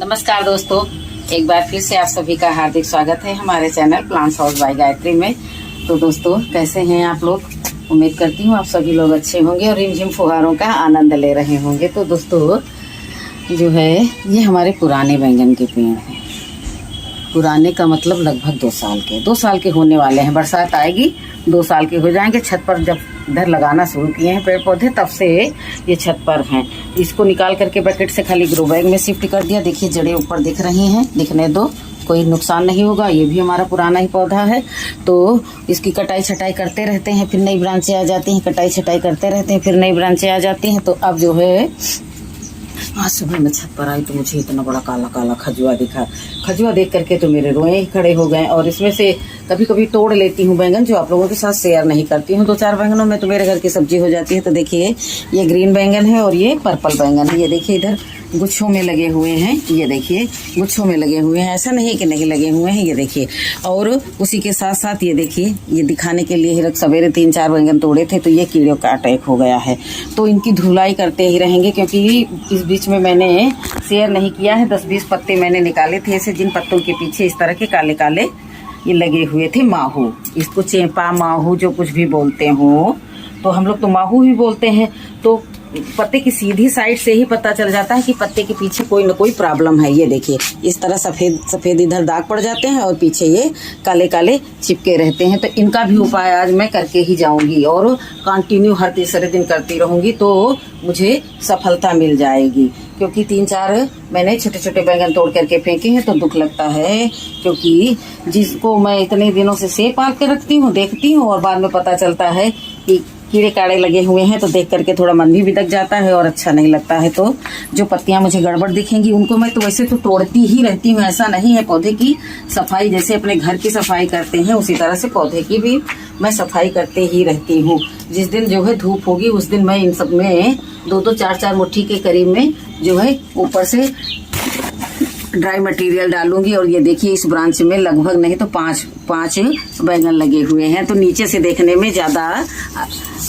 नमस्कार दोस्तों, एक बार फिर से आप सभी का हार्दिक स्वागत है हमारे channel plants house by Gayatri में। तो दोस्तों, कैसे हैं आप लोग? उम्मीद करती हूँ आप सभी लोग अच्छे होंगे और रिमझिम फुहारों का आनंद ले रहे होंगे। तो दोस्तों, जो है ये हमारे पुराने बैंगन के पेड़ हैं। पुराने का मतलब लगभग 2 साल के होने वाले हैं। बरसात आएगी 2 साल के हो जाएंगे। छत पर जब इधर लगाना शुरू किए हैं पेड़ पौधे, तब से ये छत पर हैं। इसको निकाल करके बकेट से खाली ग्रो बैग में शिफ्ट कर दिया। देखिए जड़ें ऊपर दिख रही हैं, दिखने दो, कोई नुकसान नहीं होगा। ये भी हमारा पुराना ही पौधा है, तो इसकी कटाई छटाई करते रहते हैं, फिर नई ब्रांचें आ जाती हैं। कटाई छटाई करते रहते हैं, फिर नई ब्रांचें आ जाती हैं। तो अब जो है आज सुबह मैं छत पर आई तो मुझे इतना बड़ा काला काला खजुआ दिखा। खजुआ देख करके तो मेरे रोए ही खड़े हो गए। और इसमें से कभी कभी तोड़ लेती हूँ बैंगन, जो आप लोगों के साथ शेयर नहीं करती हूँ। 2-4 बैंगनों में तो मेरे घर की सब्जी हो जाती है। तो देखिए ये ग्रीन बैंगन है और ये पर्पल बैंगन है। ये देखिए इधर गुच्छों में लगे हुए हैं। ये देखिए गुच्छों में लगे हुए हैं, ऐसा नहीं कि नहीं लगे हुए हैं। ये देखिए, और उसी के साथ साथ ये देखिए, ये दिखाने के लिए सवेरे 3-4 बैंगन तोड़े थे तो ये कीड़ों का अटैक हो गया है। तो इनकी धुलाई करते ही रहेंगे, क्योंकि इस बीच में मैंने शेयर नहीं किया है। 10-20 पत्ते मैंने निकाले थे ऐसे, जिन पत्तों के पीछे इस तरह के काले काले ये लगे हुए थे। माहू, इसको चेपा माहू जो कुछ भी बोलते हो, तो हम लोग तो माहू ही बोलते हैं। तो पत्ते की सीधी साइड से ही पता चल जाता है कि पत्ते के पीछे कोई न कोई प्रॉब्लम है। ये देखिए इस तरह सफेद सफेद इधर दाग पड़ जाते हैं और पीछे ये काले काले चिपके रहते हैं। तो इनका भी उपाय आज मैं करके ही जाऊंगी और कंटिन्यू हर तीसरे दिन करती रहूंगी, तो मुझे सफलता मिल जाएगी। क्योंकि 3-4 मैंने छोटे छोटे बैंगन तोड़ करके फेंके हैं तो दुख लगता है, क्योंकि जिसको मैं इतने दिनों से सेब पाल के रखती हूँ, देखती हूँ, और बाद में पता चलता है कि कीड़े काड़े लगे हुए हैं, तो देख करके थोड़ा मन भी बिदक जाता है और अच्छा नहीं लगता है। तो जो पत्तियां मुझे गड़बड़ दिखेंगी उनको मैं तो वैसे तो तोड़ती ही रहती हूँ। ऐसा नहीं है, पौधे की सफाई जैसे अपने घर की सफाई करते हैं उसी तरह से पौधे की भी मैं सफाई करते ही रहती हूँ। जिस दिन जो है धूप होगी उस दिन मैं इन सब में 2-2, 4-4 मुट्ठी के करीब में जो है ऊपर से ड्राई मटेरियल डालूंगी। और ये देखिए इस ब्रांच में लगभग नहीं तो 5 बैंगन लगे हुए हैं। तो नीचे से देखने में ज्यादा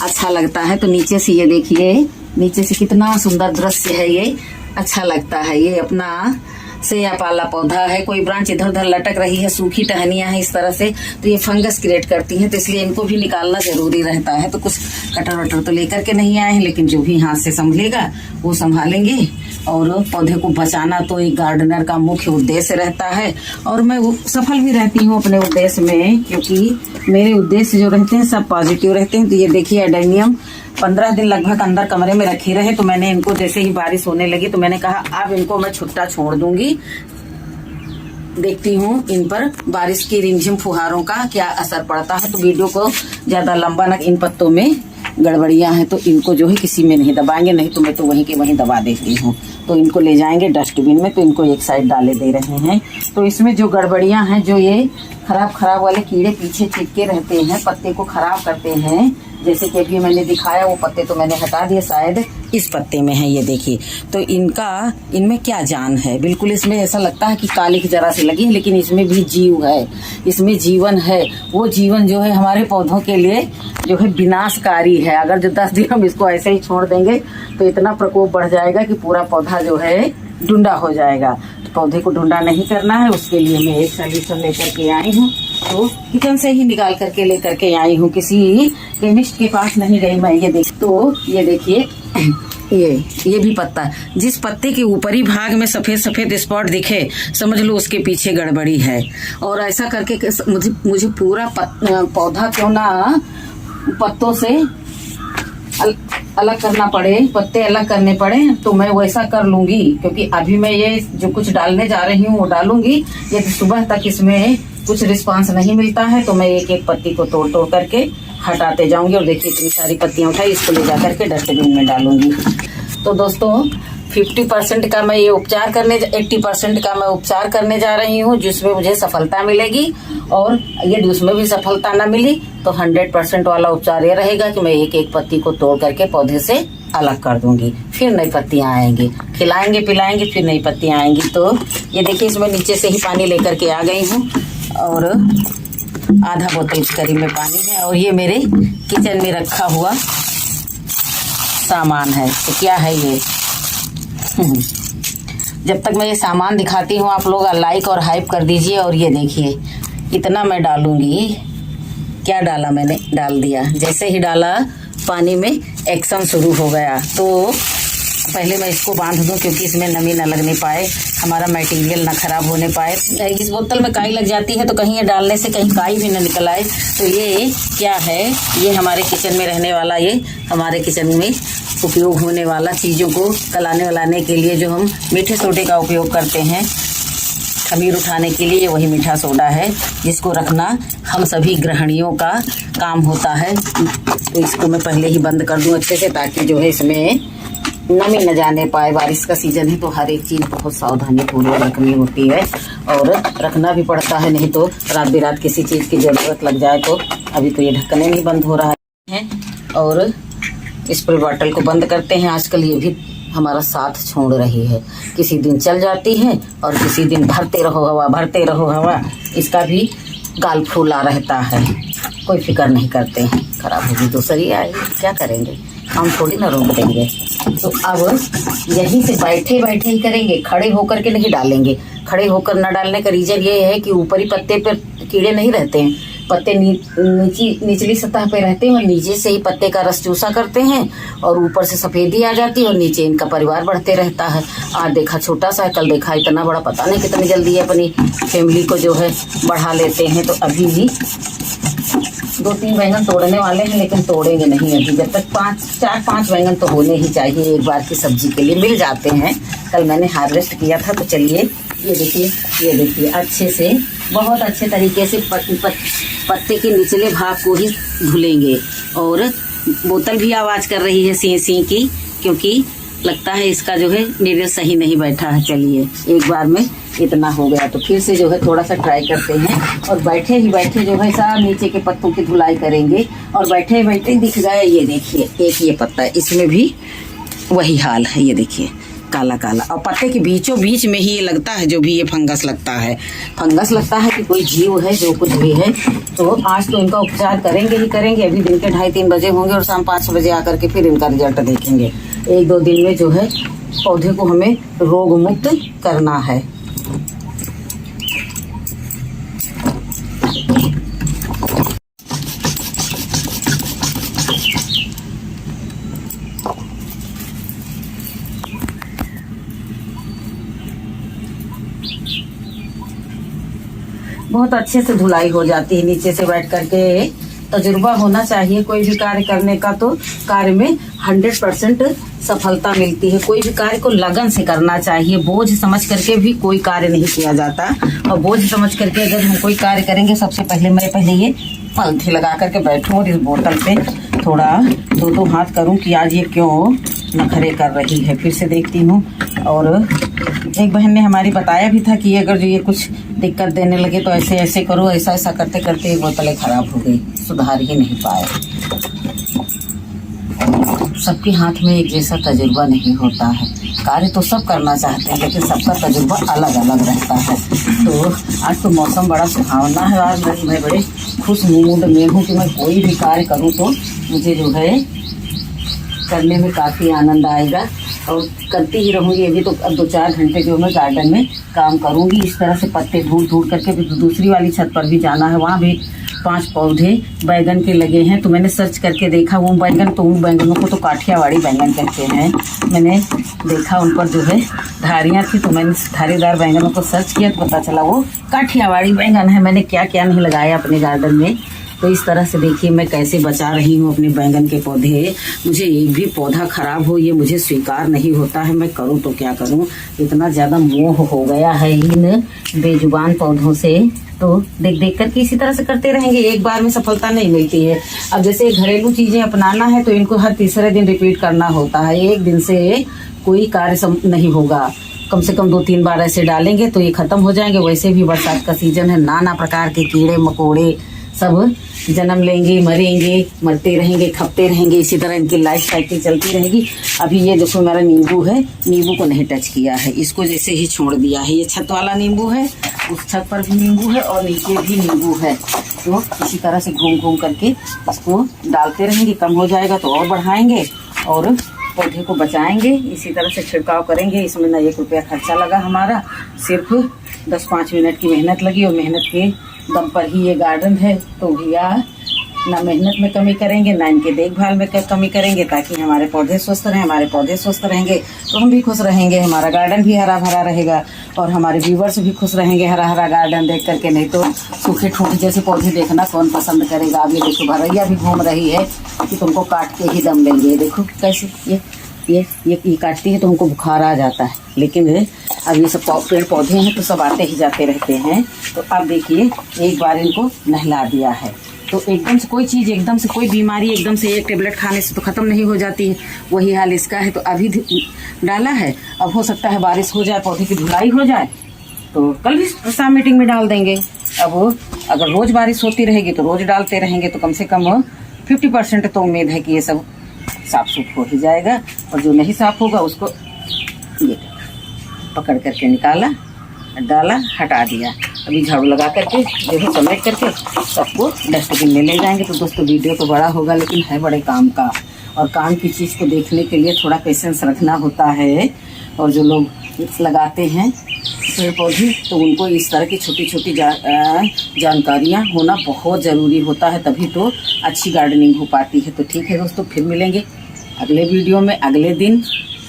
अच्छा लगता है। तो नीचे से ये देखिए, नीचे से कितना सुंदर दृश्य है, ये अच्छा लगता है। ये अपना सेया पाला पौधा है। कोई ब्रांच इधर उधर लटक रही है, सूखी टहनियां हैं इस तरह से, तो ये फंगस क्रिएट करती हैं। तो इसलिए इनको भी निकालना जरूरी रहता है। तो कुछ कटर वटर तो लेकर के नहीं आए हैं, लेकिन जो भी हाथ से संभलेगा वो संभालेंगे। और पौधे को बचाना तो एक गार्डनर का मुख्य उद्देश्य रहता है, और मैं वो सफल भी रहती हूँ अपने उद्देश्य में, क्योंकि मेरे उद्देश्य जो रहते हैं सब पॉजिटिव रहते हैं। तो ये देखिए एडेनियम 15 दिन लगभग अंदर कमरे में रखे रहे। तो मैंने इनको जैसे ही बारिश होने लगी तो मैंने कहा अब इनको मैं छुट्टा छोड़ दूंगी, देखती हूँ इन पर बारिश की रिमझिम फुहारों का क्या असर पड़ता है। तो वीडियो को ज्यादा लंबा न, इन पत्तों में गड़बड़ियां हैं तो इनको जो है किसी में नहीं दबाएंगे, नहीं तो मैं तो वहीं के वहीं दबा देती हूँ। तो इनको ले जाएंगे डस्टबिन में, तो इनको एक साइड डाले दे रहे हैं। तो इसमें जो गड़बड़ियां हैं, जो ये खराब वाले कीड़े पीछे चिपके रहते हैं, पत्ते को खराब करते हैं, जैसे कि अभी मैंने दिखाया वो पत्ते तो मैंने हटा दिए, शायद इस पत्ते में है, ये देखिए। तो इनमें क्या जान है, बिल्कुल इसमें ऐसा लगता है कि काली की जरा से लगी है, लेकिन इसमें भी जीव है, इसमें जीवन है। वो जीवन जो है हमारे पौधों के लिए जो है विनाशकारी है। अगर जो 10 दिन हम इसको ऐसे ही छोड़ देंगे तो इतना प्रकोप बढ़ जाएगा कि पूरा पौधा जो है डुंडा हो जाएगा। तो पौधे को डुंडा नहीं करना है, उसके लिए मैं एक सोल्यूशन लेकर के आई हूँ। तो किचन से ही निकाल करके लेकर के आई हूँ, किसी केमिस्ट के पास नहीं गई मैं। ये देख, तो ये देखिए ये भी पत्ता, जिस पत्ते के ऊपरी भाग में सफेद सफेद स्पॉट दिखे समझ लो उसके पीछे गड़बड़ी है। और ऐसा करके मुझे पूरा पौधा क्यों ना पत्तों से अलग करना पड़े, पत्ते अलग करने पड़े, तो मैं वैसा कर लूंगी। क्योंकि अभी मैं ये जो कुछ डालने जा रही हूँ वो डालूंगी। यदि सुबह तक इसमें कुछ रिस्पांस नहीं मिलता है तो मैं एक एक पत्ती को तोड़ तोड़ करके हटाते जाऊंगी। और देखिए इतनी सारी पत्तियां उठाई, इसको ले जा करके डस्टबिन में डालूंगी। तो दोस्तों 50% का मैं ये उपचार करने 80% का मैं उपचार करने जा रही हूँ, जिसमें मुझे सफलता मिलेगी। और यदि उसमें भी सफलता न मिली तो 100% वाला उपचार ये रहेगा कि मैं एक एक पत्ती को तोड़ करके पौधे से अलग कर दूंगी। फिर नई पत्तियां आएंगी, खिलाएंगे पिलाएंगे, फिर नई पत्तियां आएंगी। तो ये देखिए इसमें नीचे से ही पानी लेकर के आ गई हूँ, और आधा बोतल करीब में पानी है। और ये मेरे किचन में रखा हुआ सामान है। तो क्या है ये जब तक मैं ये सामान दिखाती हूँ आप लोग लाइक और हाइप कर दीजिए। और ये देखिए इतना मैं डालूंगी, क्या डाला मैंने, डाल दिया। जैसे ही डाला पानी में एक्शन शुरू हो गया। तो पहले मैं इसको बांध दूं क्योंकि इसमें नमी ना लगने पाए, हमारा मटेरियल ना खराब होने पाए। इस बोतल में काई लग जाती है तो कहीं ये डालने से कहीं काई भी ना निकल आए। तो ये क्या है, ये हमारे किचन में रहने वाला, ये हमारे किचन में उपयोग होने वाला चीज़ों को गलाने वलाने के लिए जो हम मीठे सोडे का उपयोग करते हैं खमीर उठाने के लिए, वही मीठा सोडा है जिसको रखना हम सभी गृहिणियों का काम होता है। तो इसको मैं पहले ही बंद कर दूं अच्छे से ताकि जो है इसमें नमी न जाने पाए। बारिश का सीजन है तो हर एक चीज़ बहुत सावधानी पूर्वक रखनी होती है और रखना भी पड़ता है, नहीं तो रात बिरात किसी चीज़ की ज़रूरत लग जाए तो। अभी तो ये ढक्कन नहीं बंद हो रहा है और स्प्रे बॉटल को बंद करते हैं। आजकल ये भी हमारा साथ छोड़ रही है, किसी दिन चल जाती है और किसी दिन भरते रहो हवा, भरते रहो हवा। इसका भी गाल फूला रहता है, कोई फिक्र नहीं करते हैं। खराब होगी तो सही आएगी, क्या करेंगे, हम थोड़ी ना रोक देंगे। तो अब यहीं से बैठे बैठे ही करेंगे, खड़े होकर के नहीं डालेंगे। खड़े होकर न डालने का रीजन ये है कि ऊपरी पत्ते पर कीड़े नहीं रहते हैं, पत्ते निचली सतह पे रहते हैं और नीचे से ही पत्ते का रस चूसा करते हैं और ऊपर से सफेदी आ जाती है और नीचे इनका परिवार बढ़ते रहता है। आज देखा छोटा सा, कल देखा इतना बड़ा, पता नहीं कितनी जल्दी अपनी फैमिली को जो है बढ़ा लेते हैं। तो अभी भी 2-3 बैंगन तोड़ने वाले हैं लेकिन तोड़ेंगे नहीं अभी, जब तक 4-5 बैंगन तो होने ही चाहिए एक बार की सब्जी के लिए। मिल जाते हैं, कल मैंने हार्वेस्ट किया था। तो चलिए ये देखिए अच्छे से, बहुत अच्छे तरीके से पत्ते के निचले भाग को ही धुलेंगे। और बोतल भी आवाज़ कर रही है सी सी की, क्योंकि लगता है इसका जो है नीडल सही नहीं बैठा है। चलिए एक बार में इतना हो गया तो फिर से जो है थोड़ा सा ट्राई करते हैं और बैठे ही बैठे जो है सब नीचे के पत्तों की धुलाई करेंगे। और बैठे ही बैठे दिख गया, ये देखिए एक ये पत्ता है, इसमें भी वही हाल है, ये देखिए काला काला। और पत्ते के बीचों बीच में ही ये लगता है, जो भी ये फंगस लगता है, फंगस लगता है कि कोई जीव है, जो कुछ भी है। तो आज तो इनका उपचार करेंगे ही करेंगे। अभी दिन के 2:30-3 बजे होंगे और शाम 5 बजे आकर के फिर इनका रिजल्ट देखेंगे। 1-2 दिन में जो है पौधे को हमें रोग मुक्त करना है। बहुत अच्छे से धुलाई हो जाती है नीचे से बैठ करके। तजुर्बा होना चाहिए कोई भी कार्य करने का, तो कार्य में 100% सफलता मिलती है। कोई भी कार्य को लगन से करना चाहिए, बोझ समझ करके भी कोई कार्य नहीं किया जाता। और बोझ समझ करके अगर हम कोई कार्य करेंगे, सबसे पहले मैं ये पलथी लगा करके बैठूं और इस बोतल पे थोड़ा 2-2 हाथ करूं कि आज ये क्यों नखरे कर रही है। फिर से देखती हूँ। और एक बहन ने हमारी बताया भी था कि अगर जो ये कुछ दिक्कत देने लगे तो ऐसे ऐसे करो। ऐसा ऐसा करते करते ये बोतलें खराब हो गई, सुधार ही नहीं पाए। सबके हाथ में एक जैसा तजुर्बा नहीं होता है। कार्य तो सब करना चाहते हैं लेकिन सबका तजुर्बा अलग अलग रहता है। तो आज तो मौसम बड़ा सुहावना है। आज मैं बड़े खुश मूड में हूँ कि मैं कोई भी कार्य करूँ तो मुझे जो है करने में काफ़ी आनंद आएगा और करती ही रहूँगी। अभी तो अब 2-4 घंटे जो मैं गार्डन में काम करूँगी। इस तरह से पत्ते ढूंढ करके भी दूसरी वाली छत पर भी जाना है, वहाँ भी 5 पौधे बैगन के लगे हैं। तो मैंने सर्च करके देखा, वो बैगन तो उन बैगनों को तो काठियावाड़ी बैगन कहते हैं। मैंने देखा उन पर जो है धारियाँ थी, तो मैंने धारीदार बैगनों को सर्च किया तो पता चला वो काठियावाड़ी बैगन है। मैंने क्या क्या नहीं लगाया अपने गार्डन में। तो इस तरह से देखिए मैं कैसे बचा रही हूँ अपने बैंगन के पौधे। मुझे एक भी पौधा खराब हो ये मुझे स्वीकार नहीं होता है। मैं करूँ तो क्या करूँ, इतना ज़्यादा मोह हो गया है इन बेजुबान पौधों से। तो देख देख कर के इसी तरह से करते रहेंगे, एक बार में सफलता नहीं मिलती है। अब जैसे घरेलू चीज़ें अपनाना है तो इनको हर तीसरे दिन रिपीट करना होता है। एक दिन से कोई कार्य नहीं होगा, कम से कम 2-3 बार ऐसे डालेंगे तो ये खत्म हो जाएंगे। वैसे भी बरसात का सीजन है, नाना प्रकार के कीड़े मकोड़े सब जन्म लेंगे, मरेंगे, मरते रहेंगे, खपते रहेंगे। इसी तरह इनकी लाइफ साइकिल चलती रहेगी। अभी ये देखो मेरा नींबू है, नींबू को नहीं टच किया है, इसको जैसे ही छोड़ दिया है। ये छत वाला नींबू है, उस छत पर भी नींबू है और नीचे भी नींबू है। तो इसी तरह से घूम घूम करके इसको डालते रहेंगे। कम हो जाएगा तो और बढ़ाएंगे और पौधे को बचाएंगे, इसी तरह से छिड़काव करेंगे। इसमें ना 1 रुपया खर्चा लगा हमारा, सिर्फ 10-5 मिनट की मेहनत लगी और मेहनत के दम पर ही ये गार्डन है। तो भैया ना मेहनत में कमी करेंगे, ना इनके देखभाल में कमी करेंगे, ताकि हमारे पौधे स्वस्थ रहें। हमारे पौधे स्वस्थ रहेंगे तो हम भी खुश रहेंगे, हमारा गार्डन भी हरा भरा रहेगा और हमारे व्यूवर्स भी खुश रहेंगे हरा हरा गार्डन देख करके। नहीं तो सूखे ठूठे जैसे पौधे देखना कौन पसंद करेगा। अब ये देखो भरैया भी घूम रही है कि तुमको काट के ही दम लेंगे। देखो कैसे ये काटती है तो हमको बुखार आ जाता है, लेकिन अब ये सब पेड़ पौधे हैं तो सब आते ही जाते रहते हैं। तो अब देखिए एक बार इनको नहला दिया है तो एकदम से कोई चीज़, एकदम से कोई बीमारी एकदम से एक टेबलेट खाने से तो ख़त्म नहीं हो जाती है। वही हाल इसका है। तो अभी डाला है, अब हो सकता है बारिश हो जाए, पौधे की धुलाई हो जाए तो कल भी शाम मीटिंग में डाल देंगे। अब अगर रोज़ बारिश होती रहेगी तो रोज़ डालते रहेंगे तो कम से कम 50% तो उम्मीद है कि ये सब साफ सुफ हो ही जाएगा। और जो नहीं साफ होगा उसको ये पकड़ करके निकाला, डाला, हटा दिया। अभी झाड़ू लगा करके देखो समेट करके सबको डस्टबिन में ले जाएंगे। तो दोस्तों वीडियो तो बड़ा होगा लेकिन है बड़े काम का, और काम की चीज़ को देखने के लिए थोड़ा पेशेंस रखना होता है। और जो लोग लगाते हैं पेड़ पौधे तो उनको इस तरह की छोटी छोटी जानकारियाँ होना बहुत ज़रूरी होता है, तभी तो अच्छी गार्डनिंग हो पाती है। तो ठीक है दोस्तों, फिर मिलेंगे अगले वीडियो में अगले दिन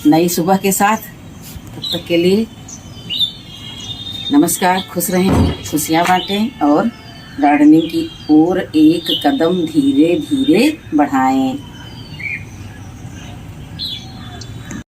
नई सुबह के साथ। तब तक के लिए नमस्कार, खुश रहें, खुशियाँ बांटें और गार्डनिंग की ओर एक कदम धीरे धीरे बढ़ाएं।